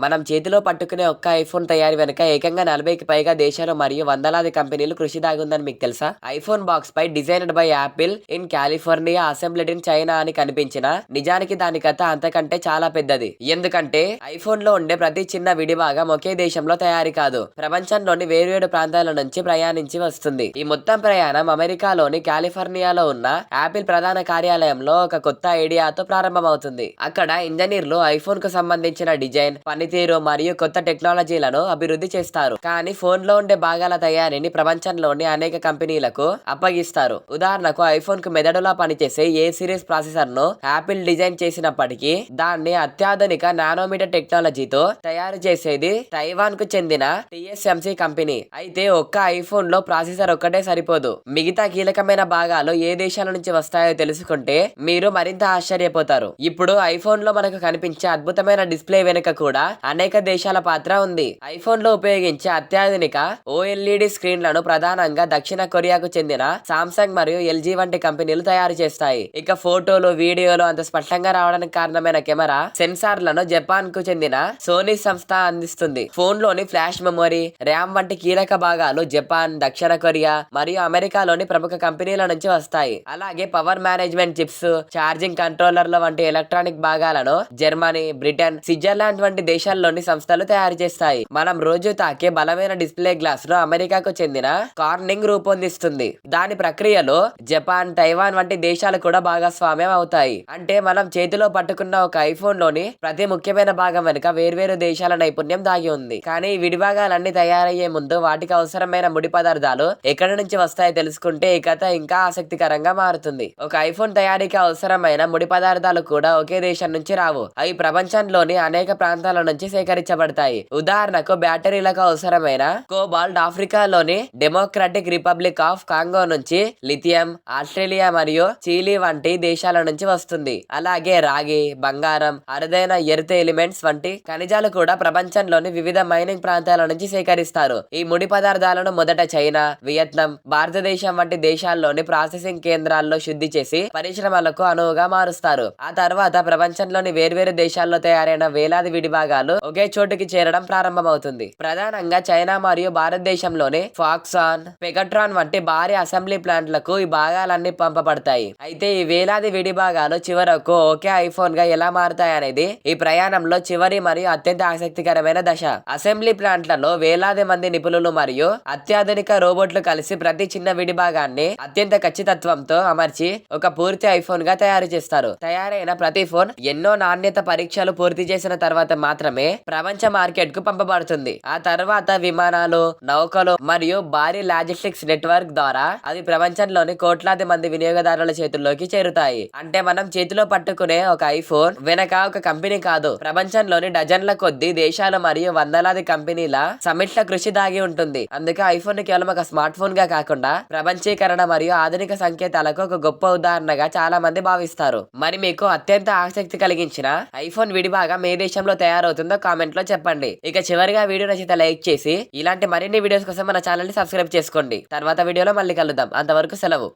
మనం చేతిలో పట్టుకునే ఒక్క ఐఫోన్ తయారీ వెనుక ఏకంగా 40కి పైగా దేశాలు మరియు వందలాది కంపెనీలు కృషి దాగుందని మీకు తెలుసా? ఐఫోన్ బాక్స్ పై designed by Apple in California, assembled in China అని కనిపించిన నిజానికి దాని కథ అంతకంటే చాలా పెద్దది. ఎందుకంటే ఐఫోన్ లో ఉండే ప్రతి చిన్న విడిభాగం ఒకే దేశంలో తయారీ కాదు, ప్రపంచంలోని వేర్వేరు ప్రాంతాల నుంచి ప్రయాణించి వస్తుంది. ఈ మొత్తం ప్రయాణం అమెరికాలోని కాలిఫోర్నియాలో ఉన్న యాపిల్ ప్రధాన కార్యాలయంలో ఒక కొత్త ఐడియాతో ప్రారంభమవుతుంది. అక్కడ ఇంజనీర్లు ఐఫోన్ కు సంబంధించిన డిజైన్, పనితీరు మరియు కొత్త టెక్నాలజీలను అభివృద్ధి చేస్తారు. కానీ ఫోన్ లో ఉండే భాగాల తయారీని ప్రపంచంలోని అనేక కంపెనీలకు అప్పగిస్తారు. ఉదాహరణకు ఐఫోన్ కు మెదడులా పనిచేసే ఏ సిరీస్ ప్రాసెసర్ ను యాపిల్ డిజైన్ చేసినప్పటికీ దాన్ని అత్యాధునిక నానోమీటర్ టెక్నాలజీతో తయారు చేసేది తైవాన్ కు చెందిన TSMC కంపెనీ. అయితే ఒక్క ఐఫోన్ లో ప్రాసెసర్ ఒక్కటే సరిపోదు. మిగతా కీలకమైన భాగాలు ఏ దేశాల నుంచి వస్తాయో తెలుసుకుంటే మీరు మరింత ఆశ్చర్యపోతారు. ఇప్పుడు ఐఫోన్ లో మనకు కనిపించే అద్భుతమైన డిస్ప్లే వెనుక కూడా అనేక దేశాల పాత్ర ఉంది. ఐఫోన్ లో ఉపయోగించే అత్యాధునిక OLED స్క్రీన్లను ప్రధానంగా దక్షిణ కొరియాకు చెందిన సామ్సంగ్ మరియు LG వంటి కంపెనీలు తయారు చేస్తాయి. ఇక ఫోటోలు, వీడియోలు అంత స్పష్టంగా రావడానికి కారణమైన కెమెరా సెన్సార్లను జపాన్ కు చెందిన సోనీ సంస్థ అందిస్తుంది. ఫోన్ లోని ఫ్లాష్ మెమొరీ, ర్యామ్ వంటి కీలక భాగాలు జపాన్, దక్షిణ కొరియా మరియు అమెరికాలోని ప్రముఖ కంపెనీల నుంచి వస్తాయి. అలాగే పవర్ మేనేజ్మెంట్ చిప్స్, ఛార్జింగ్ కంట్రోలర్ల వంటి ఎలక్ట్రానిక్ భాగాలను జర్మనీ, బ్రిటన్, స్విట్జర్లాండ్ వంటి దేశాల్లోని సంస్థలు తయారు చేస్తాయి. మనం రోజు తాకే బలమైన డిస్ప్లే గ్లాస్ ను అమెరికాకు చెందిన కార్నింగ్ రూపొందిస్తుంది. దాని ప్రక్రియలో జపాన్, తైవాన్ వంటి దేశాలు కూడా భాగస్వామ్యం అవుతాయి. అంటే మనం చేతిలో పట్టుకున్న ఒక ఐఫోన్ లోని ప్రతి ముఖ్యమైన భాగం వెనుక వేర్వేరు దేశాల నైపుణ్యం దాగి ఉంది. కానీ ఈ విడిభాగాలన్నీ తయారయ్యే ముందు వాటికి అవసరమైన ముడి పదార్థాలు ఎక్కడి నుంచి వస్తాయో తెలుసుకుంటే ఈ కథ ఇంకా ఆసక్తికరంగా మారుతుంది. ఒక ఐఫోన్ తయారీకి అవసరమైన ముడి పదార్థాలు కూడా ఒకే దేశం నుంచి రావు. అవి ప్రపంచంలోని అనేక ప్రాంతాల నుంచి సేకరించబడతాయి. ఉదాహరణకు బ్యాటరీలకు అవసరమైన కోబాల్ట్ ఆఫ్రికాలోని డెమోక్రటిక్ రిపబ్లిక్ ఆఫ్ కాంగో నుంచి, లిథియం ఆస్ట్రేలియా మరియు చిలీ వంటి దేశాల నుంచి వస్తుంది. అలాగే రాగి, బంగారం, అరుదైన ఎర్త్ ఎలిమెంట్స్ వంటి ఖనిజాలు కూడా ప్రపంచంలోని వివిధ మైనింగ్ ప్రాంతాల నుంచి సేకరిస్తారు. ఈ ముడి పదార్థాలను మొదట చైనా, వియత్నాం, భారతదేశం వంటి దేశాల్లోని ప్రాసెసింగ్ కేంద్రాల్లో శుద్ధి చేసి పరిశ్రమలకు అనువుగా మారుస్తారు. ఆ తర్వాత ప్రపంచంలోని వేర్వేరు దేశాల్లో తయారైన వేలాది విడిభాగాలు ఒకే చోటుకి చేరడం ప్రారంభమవుతుంది. ప్రధానంగా చైనా మరియు భారతదేశంలోని ఫాక్సాన్, పెగట్రాన్ వంటి భారీ అసెంబ్లీ ప్లాంట్లకు ఈ భాగాలన్నీ పంపబడతాయి. అయితే ఈ వేలాది విడిభాగాలు చివరకు ఒకే ఐఫోన్ గా ఎలా మారుతాయనేది ఈ ప్రయాణంలో చివరి మరియు అత్యంత ఆసక్తికరమైన దశ. అసెంబ్లీ ప్లాంట్లలో వేలాది మంది నిపుణులు మరియు అత్యాధునిక రోబోట్లు కలిసి ప్రతి చిన్న విడిభాగాన్ని అత్యంత ఖచ్చితత్వంతో అమర్చి ఒక పూర్తి ఐఫోన్ గా తయారు చేస్తారు. తయారైన ప్రతి ఫోన్ ఎన్నో నాణ్యత పరీక్షలు పూర్తి చేసిన తర్వాత మాత్రమే ప్రపంచ మార్కెట్ కు పంపబడుతుంది. ఆ తర్వాత విమానాలు, నౌకలు మరియు భారీ లాజిస్టిక్స్ నెట్వర్క్ ద్వారా అవి ప్రపంచంలోని కోట్లాది మంది వినియోగదారుల చేతుల్లోకి చేరుతాయి. అంటే మనం చేతిలో పట్టుకునే ఒక ఐఫోన్ వెనక ఒక కంపెనీ కాదు, ప్రపంచంలోని డజన్ల కొద్ది దేశాలు మరియు వందలాది కంపెనీల సమిష్ట కృషి దాగి ఉంటుంది. అందుకే ఐఫోన్ కేవలం ఒక స్మార్ట్ ఫోన్ గా కాకుండా ప్రపంచీకరణ మరియు ఆధునిక సంకేతాలకు ఒక గొప్ప ఉదాహరణగా చాలా మంది భావిస్తారు. మరి మీకు అత్యంత ఆసక్తి కలిగించిన ఐఫోన్ విడిభాగం ఏ దేశంలో తయారవుతుందో కామెంట్ లో చెప్పండి. ఇక చివరిగా వీడియో నచ్చితే లైక్ చేసి ఇలాంటి మరిన్ని వీడియోస్ కోసం మన ఛానల్ ని సబ్స్క్రైబ్ చేసుకోండి. తర్వాత వీడియోలో మళ్ళీ కలుద్దాం. అంతవరకు సెలవు.